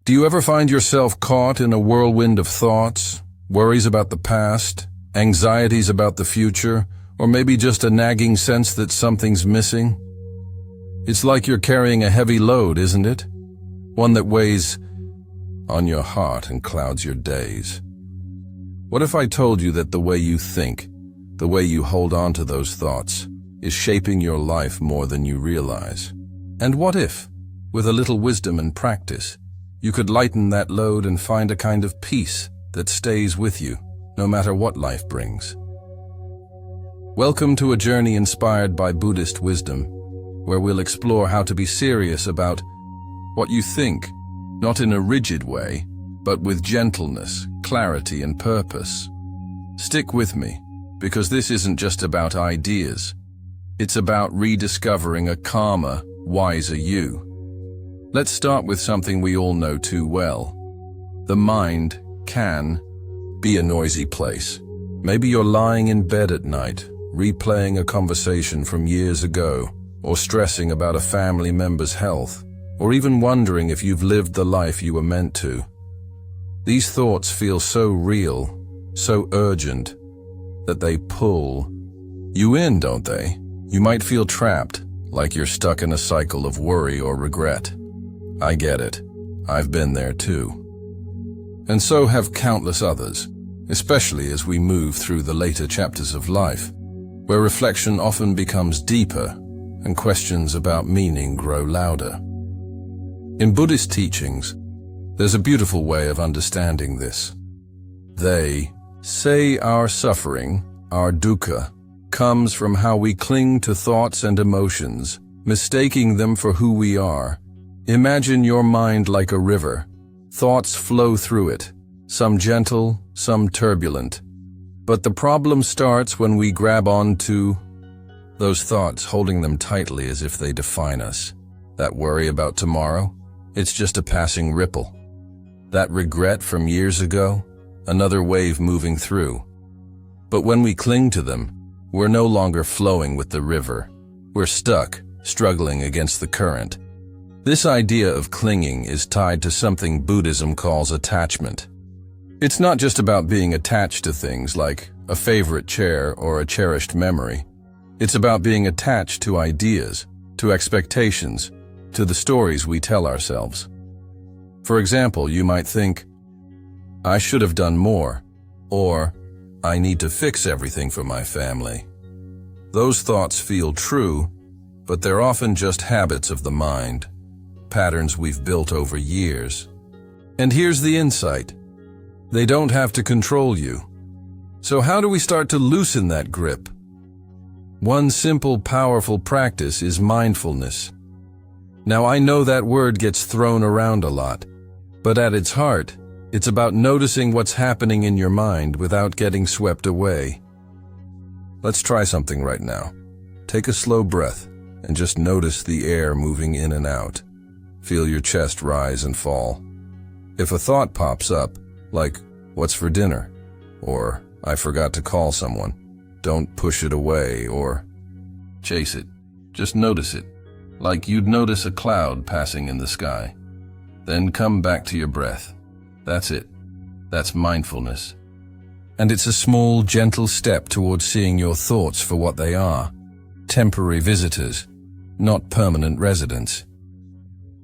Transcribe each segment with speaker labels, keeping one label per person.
Speaker 1: Do you ever find yourself caught in a whirlwind of thoughts, worries about the past, anxieties about the future, or maybe just a nagging sense that something's missing? It's like you're carrying a heavy load, isn't it? One that weighs on your heart and clouds your days. What if I told you that the way you think, the way you hold on to those thoughts, is shaping your life more than you realize? And what if, with a little wisdom and practice, you could lighten that load and find a kind of peace that stays with you, no matter what life brings? Welcome to a journey inspired by Buddhist wisdom, where we'll explore how to be serious about what you think, not in a rigid way, but with gentleness, clarity, and purpose. Stick with me, because this isn't just about ideas. It's about rediscovering a calmer, wiser you. Let's start with something we all know too well. The mind can be a noisy place. Maybe you're lying in bed at night, replaying a conversation from years ago, or stressing about a family member's health, or even wondering if you've lived the life you were meant to. These thoughts feel so real, so urgent, that they pull you in, don't they? You might feel trapped, like you're stuck in a cycle of worry or regret. I get it. I've been there too. And so have countless others, especially as we move through the later chapters of life, where reflection often becomes deeper and questions about meaning grow louder. In Buddhist teachings, there's a beautiful way of understanding this. They say our suffering, our dukkha, comes from how we cling to thoughts and emotions, mistaking them for who we are. Imagine your mind like a river. Thoughts flow through it, some gentle, some turbulent. But the problem starts when we grab on to those thoughts, holding them tightly as if they define us. That worry about tomorrow, it's just a passing ripple. That regret from years ago, another wave moving through. But when we cling to them, we're no longer flowing with the river. We're stuck, struggling against the current. This idea of clinging is tied to something Buddhism calls attachment. It's not just about being attached to things like a favorite chair or a cherished memory. It's about being attached to ideas, to expectations, to the stories we tell ourselves. For example, you might think, I should have done more, or I need to fix everything for my family. Those thoughts feel true, but they're often just habits of the mind, patterns we've built over years. And here's the insight. They don't have to control you. So how do we start to loosen that grip? One simple, powerful practice is mindfulness. Now, I know that word gets thrown around a lot, but at its heart, it's about noticing what's happening in your mind without getting swept away. Let's try something right now. Take a slow breath and just notice the air moving in and out. Feel your chest rise and fall. If a thought pops up, like, what's for dinner? Or, I forgot to call someone, don't push it away or chase it. Just notice it, like you'd notice a cloud passing in the sky. Then come back to your breath. That's it. That's mindfulness. And it's a small, gentle step towards seeing your thoughts for what they are. Temporary visitors, not permanent residents.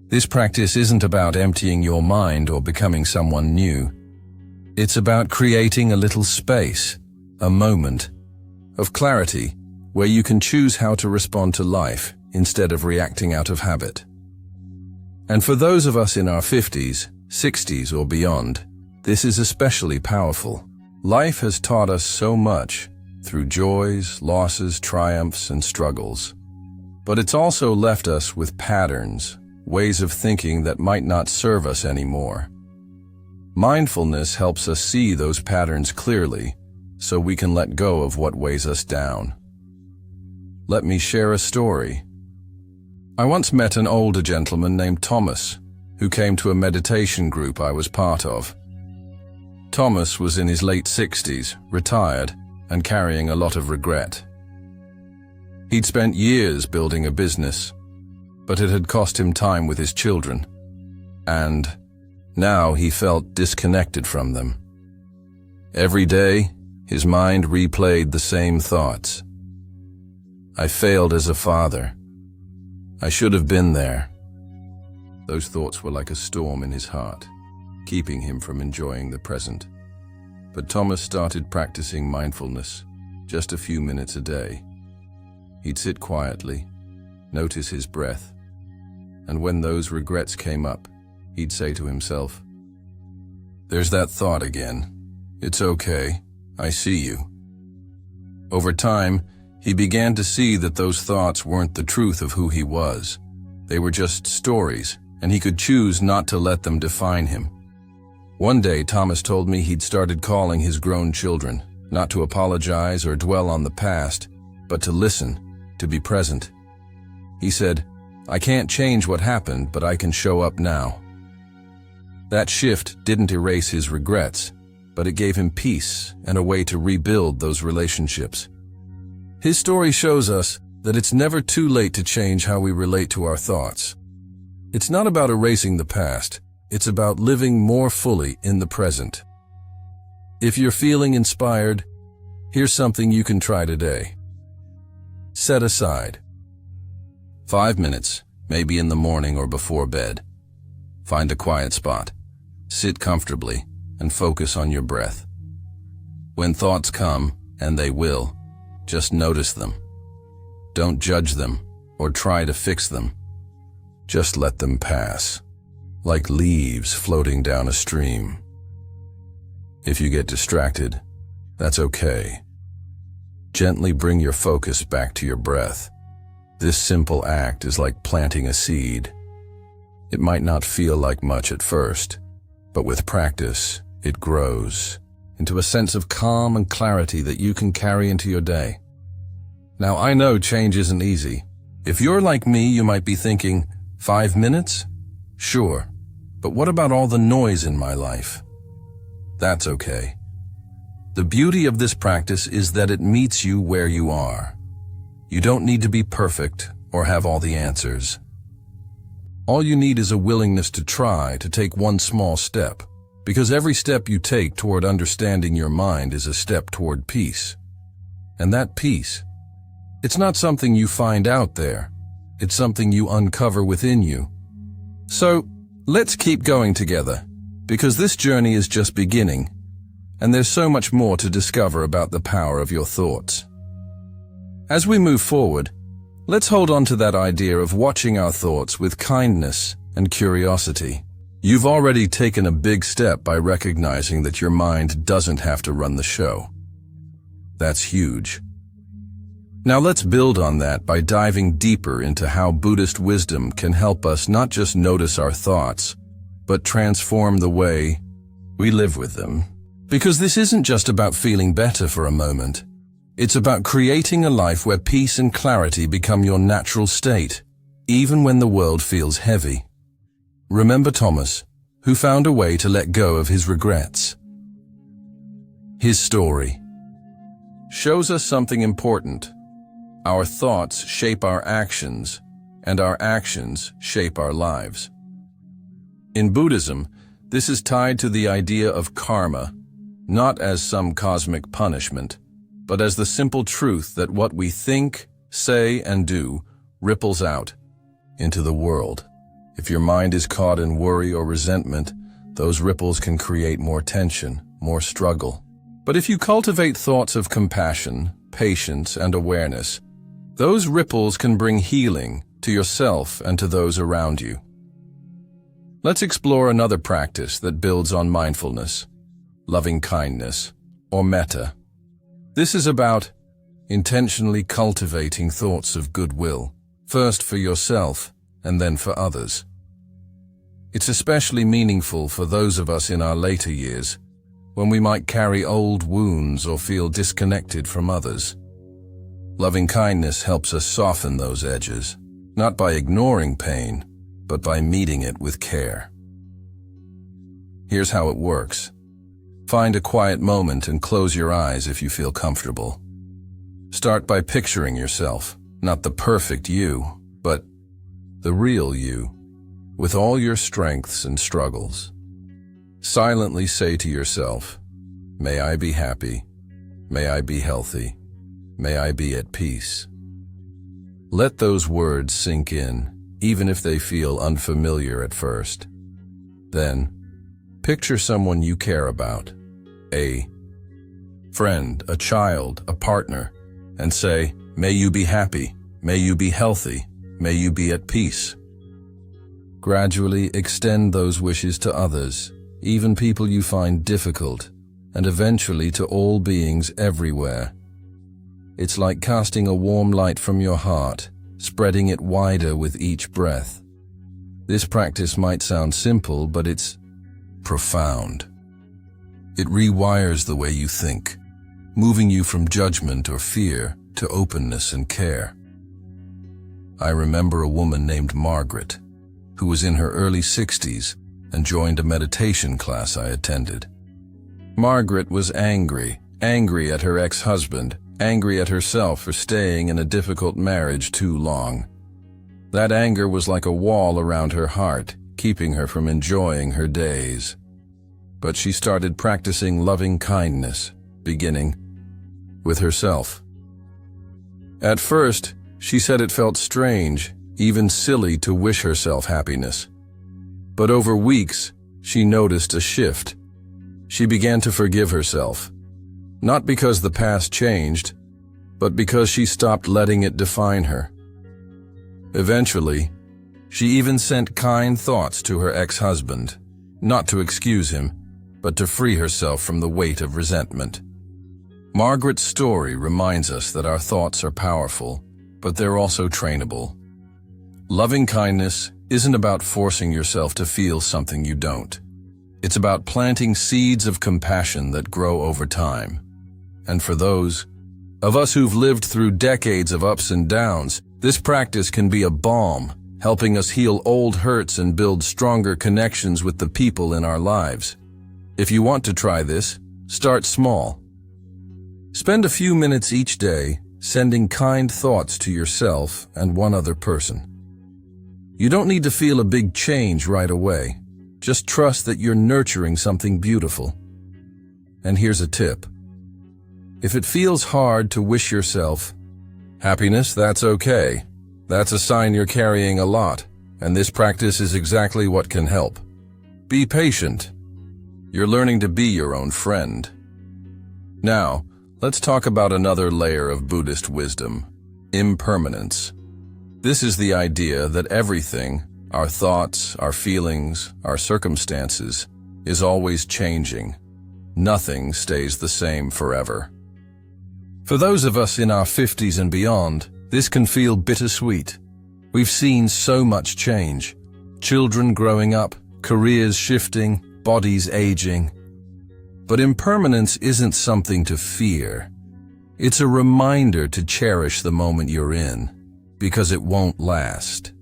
Speaker 1: This practice isn't about emptying your mind or becoming someone new. It's about creating a little space, a moment, of clarity where you can choose how to respond to life instead of reacting out of habit. And for those of us in our 50s, 60s or beyond, this is especially powerful. Life has taught us so much through joys, losses, triumphs, and struggles. But it's also left us with patterns, ways of thinking that might not serve us anymore. Mindfulness helps us see those patterns clearly so we can let go of what weighs us down. Let me share a story. I once met an older gentleman named Thomas, who came to a meditation group I was part of. Thomas was in his late 60s, retired, and carrying a lot of regret. He'd spent years building a business, but it had cost him time with his children, and Now he felt disconnected from them. Every day, his mind replayed the same thoughts. I failed as a father. I should have been there. Those thoughts were like a storm in his heart, keeping him from enjoying the present. But Thomas started practicing mindfulness, just a few minutes a day. He'd sit quietly, notice his breath, and when those regrets came up, he'd say to himself, "There's that thought again. It's okay. I see you." Over time, he began to see that those thoughts weren't the truth of who he was. They were just stories, and he could choose not to let them define him. One day, Thomas told me he'd started calling his grown children, not to apologize or dwell on the past, but to listen, to be present. He said, "I can't change what happened, but I can show up now." That shift didn't erase his regrets, but it gave him peace and a way to rebuild those relationships. His story shows us that it's never too late to change how we relate to our thoughts. It's not about erasing the past, it's about living more fully in the present. If you're feeling inspired, here's something you can try today. Set aside 5 minutes, maybe in the morning or before bed. Find a quiet spot. Sit comfortably and focus on your breath. When thoughts come, and they will, just notice them. Don't judge them or try to fix them. Just let them pass, like leaves floating down a stream. If you get distracted, that's okay. Gently bring your focus back to your breath. This simple act is like planting a seed. It might not feel like much at first, but with practice, it grows into a sense of calm and clarity that you can carry into your day. Now, I know change isn't easy. If you're like me, you might be thinking, 5 minutes? Sure, but what about all the noise in my life? That's okay. The beauty of this practice is that it meets you where you are. You don't need to be perfect or have all the answers. All you need is a willingness to try to take one small step, because every step you take toward understanding your mind is a step toward peace. And that peace, it's not something you find out there, it's something you uncover within you. So, let's keep going together, because this journey is just beginning, and there's so much more to discover about the power of your thoughts. As we move forward, let's hold on to that idea of watching our thoughts with kindness and curiosity. You've already taken a big step by recognizing that your mind doesn't have to run the show. That's huge. Now let's build on that by diving deeper into how Buddhist wisdom can help us not just notice our thoughts, but transform the way we live with them. Because this isn't just about feeling better for a moment. It's about creating a life where peace and clarity become your natural state, even when the world feels heavy. Remember Thomas, who found a way to let go of his regrets. His story shows us something important. Our thoughts shape our actions, and our actions shape our lives. In Buddhism, this is tied to the idea of karma, not as some cosmic punishment, but as the simple truth that what we think, say, and do ripples out into the world. If your mind is caught in worry or resentment, those ripples can create more tension, more struggle. But if you cultivate thoughts of compassion, patience, and awareness, those ripples can bring healing to yourself and to those around you. Let's explore another practice that builds on mindfulness, loving kindness, or metta. This is about intentionally cultivating thoughts of goodwill, first for yourself and then for others. It's especially meaningful for those of us in our later years, when we might carry old wounds or feel disconnected from others. Loving kindness helps us soften those edges, not by ignoring pain, but by meeting it with care. Here's how it works. Find a quiet moment and close your eyes if you feel comfortable. Start by picturing yourself, not the perfect you, but the real you, with all your strengths and struggles. Silently say to yourself, "May I be happy. May I be healthy. May I be at peace." Let those words sink in, even if they feel unfamiliar at first. Then, picture someone you care about, a friend, a child, a partner, and say, "May you be happy. May you be healthy. May you be at peace." Gradually extend those wishes to others, even people you find difficult, and eventually to all beings everywhere. It's like casting a warm light from your heart, spreading it wider with each breath. This practice might sound simple, but it's profound. It rewires the way you think, moving you from judgment or fear to openness and care. I remember a woman named Margaret, who was in her early 60s and joined a meditation class I attended. Margaret was angry at her ex-husband, angry at herself for staying in a difficult marriage too long. That anger was like a wall around her heart, keeping her from enjoying her days. But she started practicing loving kindness, beginning with herself. At first, she said it felt strange, even silly, to wish herself happiness. But over weeks, she noticed a shift. She began to forgive herself, not because the past changed, but because she stopped letting it define her. Eventually, she even sent kind thoughts to her ex-husband, not to excuse him, but to free herself from the weight of resentment. Margaret's story reminds us that our thoughts are powerful, but they're also trainable. Loving kindness isn't about forcing yourself to feel something you don't. It's about planting seeds of compassion that grow over time. And for those of us who've lived through decades of ups and downs, this practice can be a balm, helping us heal old hurts and build stronger connections with the people in our lives. If you want to try this, start small. Spend a few minutes each day sending kind thoughts to yourself and one other person. You don't need to feel a big change right away. Just trust that you're nurturing something beautiful. And here's a tip. If it feels hard to wish yourself happiness, that's okay. That's a sign you're carrying a lot, and this practice is exactly what can help. Be patient. You're learning to be your own friend. Now, let's talk about another layer of Buddhist wisdom, impermanence. This is the idea that everything, our thoughts, our feelings, our circumstances, is always changing. Nothing stays the same forever. For those of us in our 50s and beyond, this can feel bittersweet. We've seen so much change. Children growing up, careers shifting, bodies aging. But impermanence isn't something to fear. It's a reminder to cherish the moment you're in, because it won't last.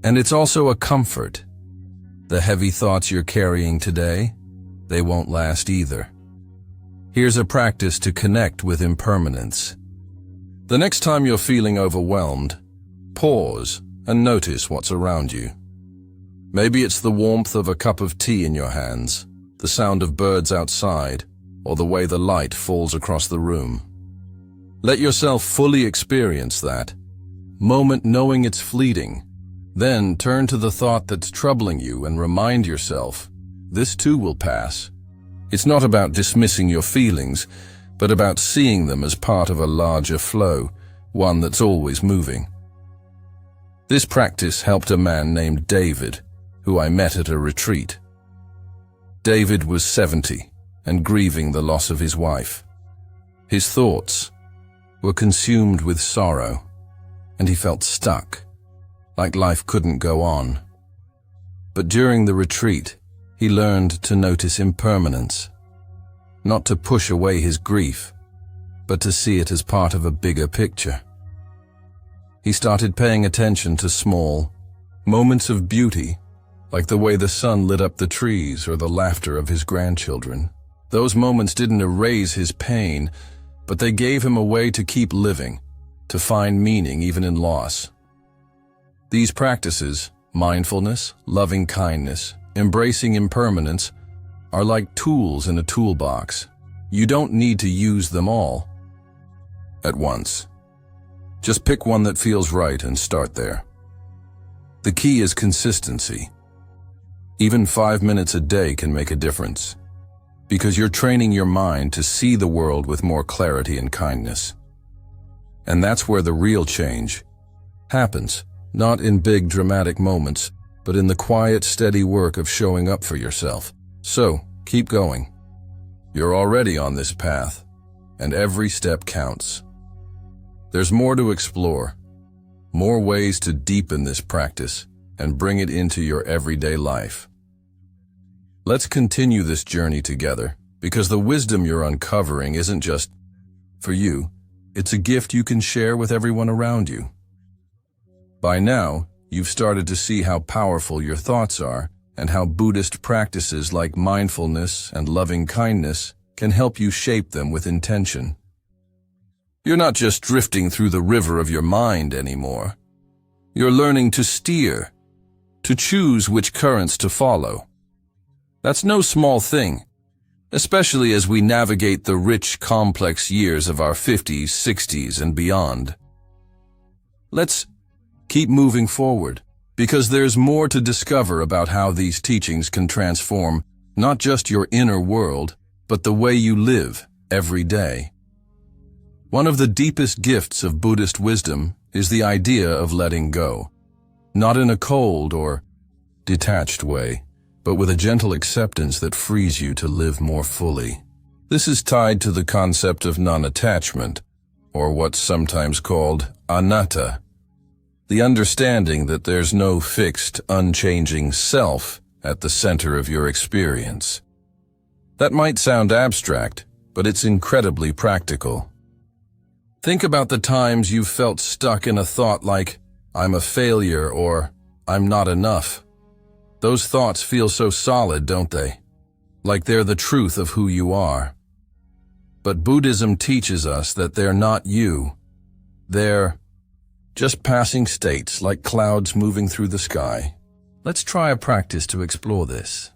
Speaker 1: And it's also a comfort. The heavy thoughts you're carrying today, they won't last either. Here's a practice to connect with impermanence. The next time you're feeling overwhelmed, pause and notice what's around you. Maybe it's the warmth of a cup of tea in your hands, the sound of birds outside, or the way the light falls across the room. Let yourself fully experience that moment, knowing it's fleeting. Then turn to the thought that's troubling you and remind yourself, this too will pass. It's not about dismissing your feelings, but about seeing them as part of a larger flow, one that's always moving. This practice helped a man named David, who I met at a retreat. David was 70 and grieving the loss of his wife. His thoughts were consumed with sorrow, and he felt stuck, like life couldn't go on. But during the retreat, he learned to notice impermanence, not to push away his grief, but to see it as part of a bigger picture. He started paying attention to small moments of beauty, like the way the sun lit up the trees or the laughter of his grandchildren. Those moments didn't erase his pain, but they gave him a way to keep living, to find meaning even in loss. These practices, mindfulness, loving kindness, embracing impermanence, are like tools in a toolbox. You don't need to use them all at once. Just pick one that feels right and start there. The key is consistency. Even 5 minutes a day can make a difference, because you're training your mind to see the world with more clarity and kindness. And that's where the real change happens, not in big dramatic moments, but in the quiet, steady work of showing up for yourself. So, keep going. You're already on this path, and every step counts. There's more to explore, more ways to deepen this practice and bring it into your everyday life. Let's continue this journey together, because the wisdom you're uncovering isn't just for you, it's a gift you can share with everyone around you. By now, you've started to see how powerful your thoughts are and how Buddhist practices like mindfulness and loving kindness can help you shape them with intention. You're not just drifting through the river of your mind anymore. You're learning to steer, to choose which currents to follow. That's no small thing, especially as we navigate the rich, complex years of our 50s, 60s, and beyond. Let's keep moving forward, because there's more to discover about how these teachings can transform not just your inner world, but the way you live every day. One of the deepest gifts of Buddhist wisdom is the idea of letting go, not in a cold or detached way, but with a gentle acceptance that frees you to live more fully. This is tied to the concept of non-attachment, or what's sometimes called anatta, the understanding that there's no fixed, unchanging self at the center of your experience. That might sound abstract, but it's incredibly practical. Think about the times you've felt stuck in a thought like, I'm a failure or I'm not enough. Those thoughts feel so solid, don't they? Like they're the truth of who you are. But Buddhism teaches us that they're not you. They're just passing states like clouds moving through the sky. Let's try a practice to explore this.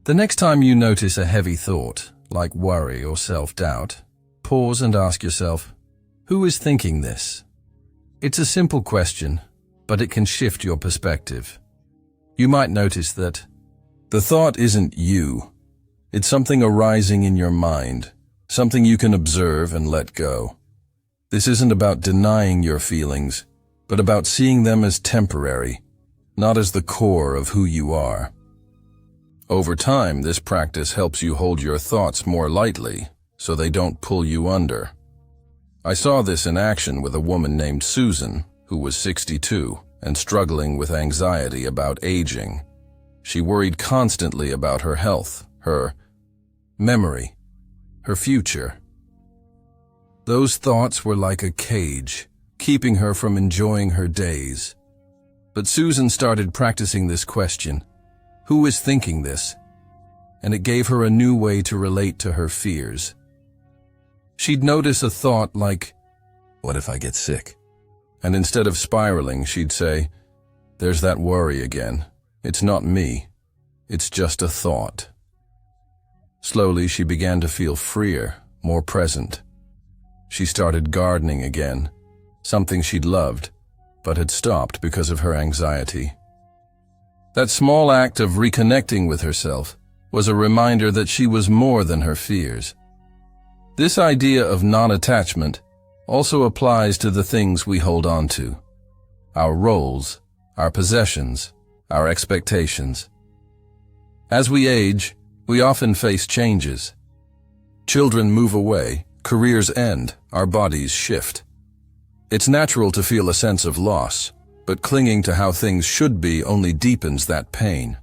Speaker 1: The next time you notice a heavy thought, like worry or self-doubt, pause and ask yourself, who is thinking this? It's a simple question, but it can shift your perspective. You might notice that the thought isn't you. It's something arising in your mind, something you can observe and let go. This isn't about denying your feelings, but about seeing them as temporary, not as the core of who you are. Over time, this practice helps you hold your thoughts more lightly, so they don't pull you under. I saw this in action with a woman named Susan, who was 62 and struggling with anxiety about aging. She worried constantly about her health, her memory, her future. Those thoughts were like a cage, keeping her from enjoying her days. But Susan started practicing this question, who is thinking this? And it gave her a new way to relate to her fears. She'd notice a thought like, what if I get sick? And instead of spiraling, she'd say, there's that worry again. It's not me. It's just a thought. Slowly, she began to feel freer, more present. She started gardening again, something she'd loved, but had stopped because of her anxiety. That small act of reconnecting with herself was a reminder that she was more than her fears. This idea of non-attachment also applies to the things we hold on to. Our roles, our possessions, our expectations. As we age, we often face changes. Children move away, careers end, our bodies shift. It's natural to feel a sense of loss, but clinging to how things should be only deepens that pain.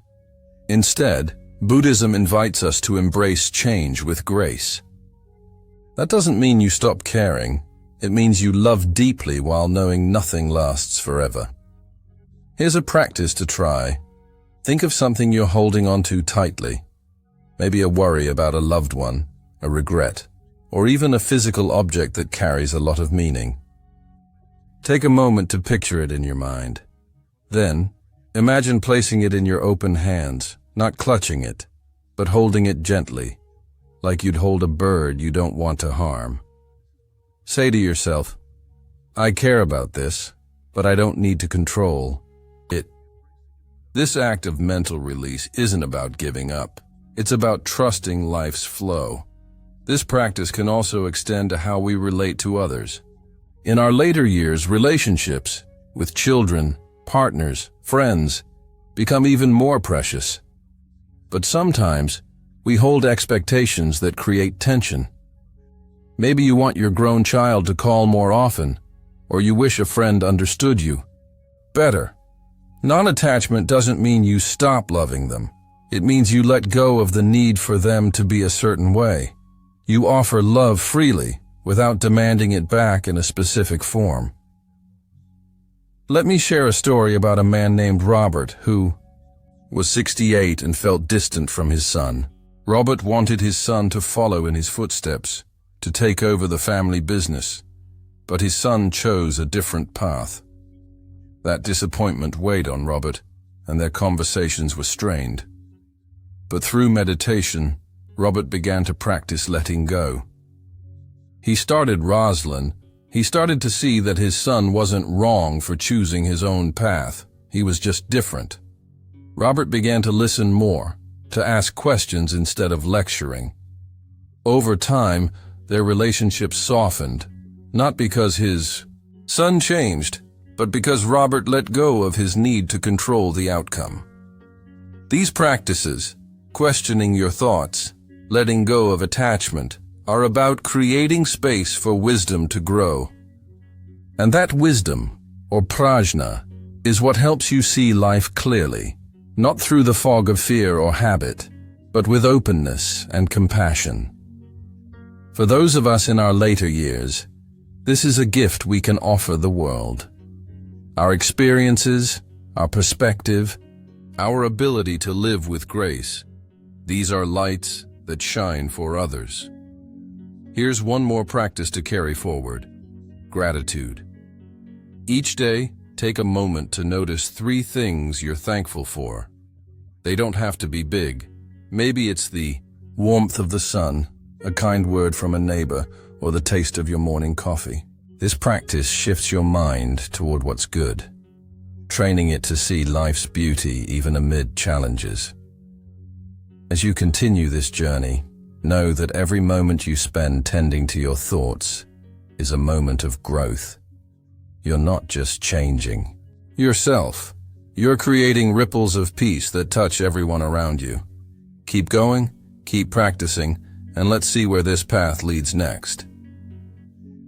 Speaker 1: Instead, Buddhism invites us to embrace change with grace. That doesn't mean you stop caring. It means you love deeply while knowing nothing lasts forever. Here's a practice to try. Think of something you're holding on to tightly. Maybe a worry about a loved one, a regret, or even a physical object that carries a lot of meaning. Take a moment to picture it in your mind. Then, imagine placing it in your open hands, not clutching it, but holding it gently, like you'd hold a bird you don't want to harm. Say to yourself, I care about this, but I don't need to control it. This act of mental release isn't about giving up. It's about trusting life's flow. This practice can also extend to how we relate to others. In our later years, relationships with children, partners, friends become even more precious. But sometimes we hold expectations that create tension. Maybe you want your grown child to call more often, or you wish a friend understood you better. Non-attachment doesn't mean you stop loving them. It means you let go of the need for them to be a certain way. You offer love freely without demanding it back in a specific form. Let me share a story about a man named Robert who was 68 and felt distant from his son. Robert wanted his son to follow in his footsteps, to take over the family business, but his son chose a different path. That disappointment weighed on Robert, and their conversations were strained. But through meditation, Robert began to practice letting go. He started to see that his son wasn't wrong for choosing his own path. He was just different. Robert began to listen more, to ask questions instead of lecturing. Over time, their relationship softened, not because his son changed, but because Robert let go of his need to control the outcome. These practices, questioning your thoughts, letting go of attachment, are about creating space for wisdom to grow. And that wisdom, or prajna, is what helps you see life clearly, not through the fog of fear or habit, but with openness and compassion. For those of us in our later years, this is a gift we can offer the world. Our experiences, our perspective, our ability to live with grace. These are lights that shine for others. Here's one more practice to carry forward: gratitude. Each day, take a moment to notice 3 things you're thankful for. They don't have to be big. Maybe it's the warmth of the sun, a kind word from a neighbor, or the taste of your morning coffee. This practice shifts your mind toward what's good, training it to see life's beauty even amid challenges. As you continue this journey, know that every moment you spend tending to your thoughts is a moment of growth. You're not just changing yourself. You're creating ripples of peace that touch everyone around you. Keep going, keep practicing, and let's see where this path leads next.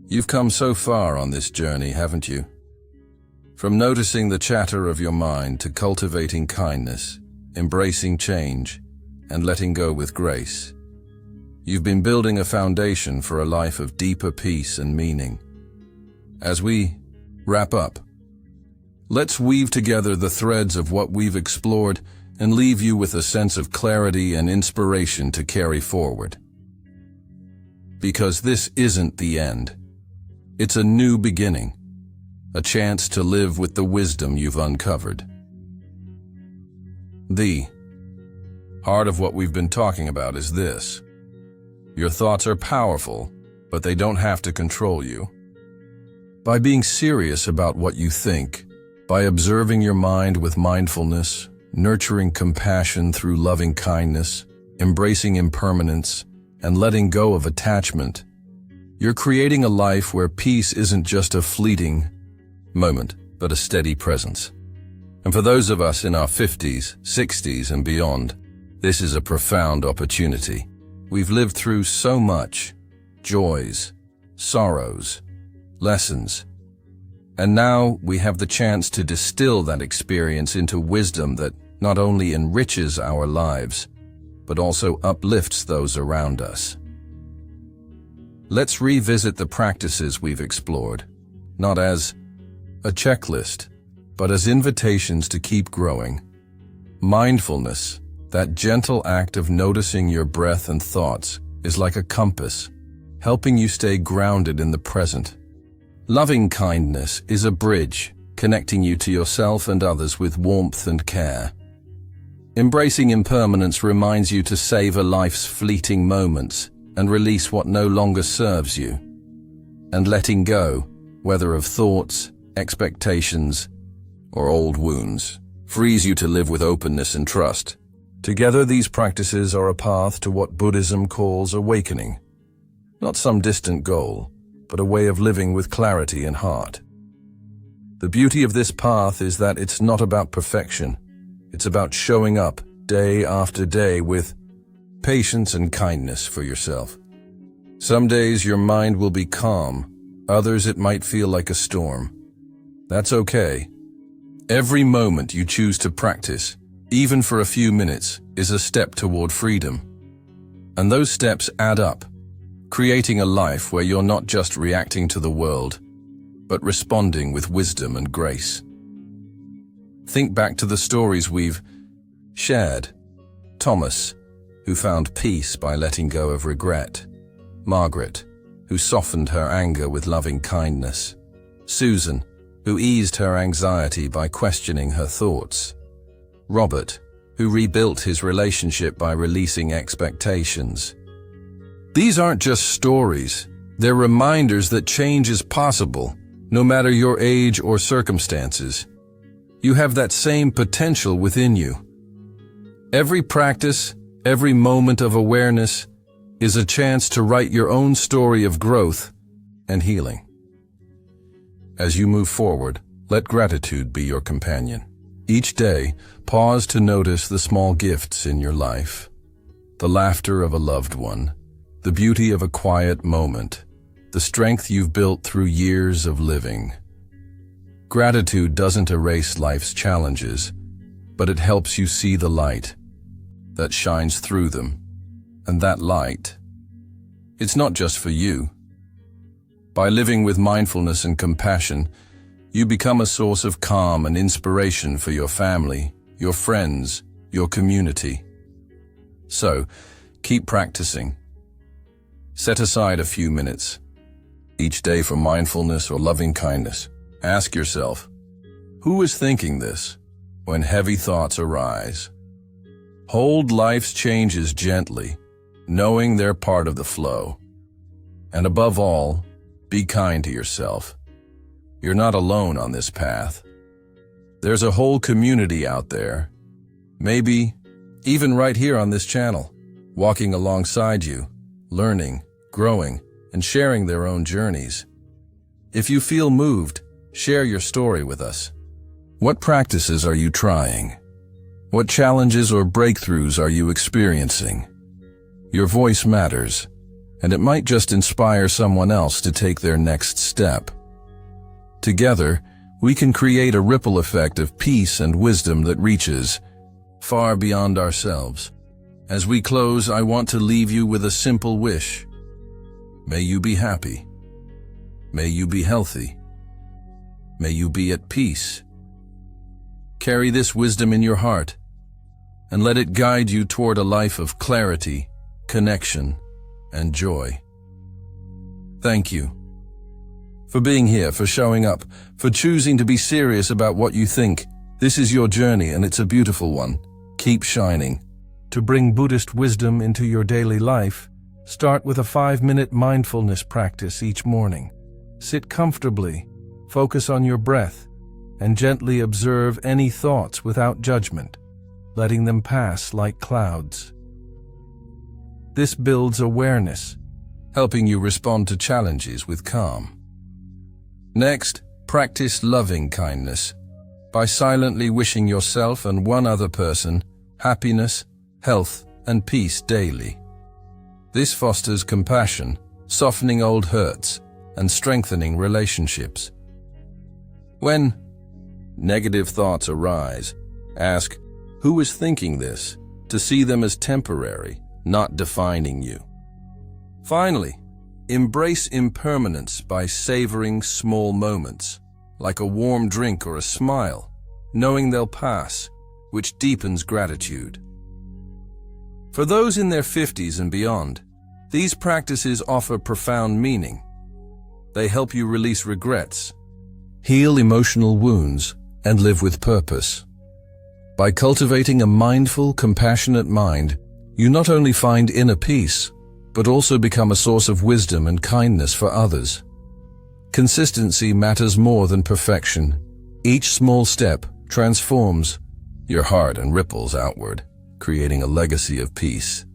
Speaker 1: You've come so far on this journey, haven't you? From noticing the chatter of your mind to cultivating kindness, embracing change, and letting go with grace. You've been building a foundation for a life of deeper peace and meaning. As we wrap up, let's weave together the threads of what we've explored and leave you with a sense of clarity and inspiration to carry forward. Because this isn't the end. It's a new beginning, a chance to live with the wisdom you've uncovered. The heart of what we've been talking about is this: your thoughts are powerful, but they don't have to control you. By being serious about what you think, by observing your mind with mindfulness, nurturing compassion through loving kindness, embracing impermanence, and letting go of attachment, you're creating a life where peace isn't just a fleeting moment, but a steady presence. And for those of us in our 50s, 60s, and beyond, this is a profound opportunity. We've lived through so much: joys, sorrows, lessons. And now we have the chance to distill that experience into wisdom that not only enriches our lives, but also uplifts those around us. Let's revisit the practices we've explored, not as a checklist, but as invitations to keep growing. Mindfulness, that gentle act of noticing your breath and thoughts, is like a compass, helping you stay grounded in the present. Loving kindness is a bridge, connecting you to yourself and others with warmth and care. Embracing impermanence reminds you to savor life's fleeting moments and release what no longer serves you. And letting go, whether of thoughts, expectations, or old wounds, frees you to live with openness and trust. Together, these practices are a path to what Buddhism calls awakening. Not some distant goal, but a way of living with clarity and heart. The beauty of this path is that it's not about perfection. It's about showing up day after day with patience and kindness for yourself. Some days your mind will be calm, others it might feel like a storm. That's okay. Every moment you choose to practice, even for a few minutes, is a step toward freedom. And those steps add up, creating a life where you're not just reacting to the world, but responding with wisdom and grace. Think back to the stories we've shared. Thomas, who found peace by letting go of regret. Margaret, who softened her anger with loving kindness. Susan, who eased her anxiety by questioning her thoughts. Robert, who rebuilt his relationship by releasing expectations. These aren't just stories, they're reminders that change is possible, no matter your age or circumstances. You have that same potential within you. Every practice, every moment of awareness is a chance to write your own story of growth and healing. As you move forward, let gratitude be your companion. Each day, pause to notice the small gifts in your life. The laughter of a loved one, the beauty of a quiet moment, the strength you've built through years of living. Gratitude doesn't erase life's challenges, but it helps you see the light that shines through them. And that light, it's not just for you. By living with mindfulness and compassion, you become a source of calm and inspiration for your family, your friends, your community. So, keep practicing. Set aside a few minutes each day for mindfulness or loving kindness. Ask yourself, who is thinking this when heavy thoughts arise? Hold life's changes gently, knowing they're part of the flow. And above all, be kind to yourself. You're not alone on this path. There's a whole community out there, maybe even right here on this channel, walking alongside you, learning, growing, and sharing their own journeys. If you feel moved, share your story with us. What practices are you trying? What challenges or breakthroughs are you experiencing? Your voice matters, and it might just inspire someone else to take their next step. Together, we can create a ripple effect of peace and wisdom that reaches far beyond ourselves. As we close, I want to leave you with a simple wish. May you be happy. May you be healthy. May you be at peace. Carry this wisdom in your heart and let it guide you toward a life of clarity, connection, and joy. Thank you for being here, for showing up, for choosing to be serious about what you think. This is your journey and it's a beautiful one. Keep shining. To bring Buddhist wisdom into your daily life, start with a 5-minute mindfulness practice each morning. Sit comfortably, focus on your breath, and gently observe any thoughts without judgment, letting them pass like clouds. This builds awareness, helping you respond to challenges with calm. Next, practice loving kindness by silently wishing yourself and one other person happiness, health, and peace daily. This fosters compassion, softening old hurts, and strengthening relationships. When negative thoughts arise, ask, who is thinking this? To see them as temporary, not defining you. Finally, embrace impermanence by savoring small moments, like a warm drink or a smile, knowing they'll pass, which deepens gratitude. For those in their 50s and beyond, these practices offer profound meaning. They help you release regrets, heal emotional wounds, and live with purpose. By cultivating a mindful, compassionate mind, you not only find inner peace, but also become a source of wisdom and kindness for others. Consistency matters more than perfection. Each small step transforms your heart and ripples outward, creating a legacy of peace.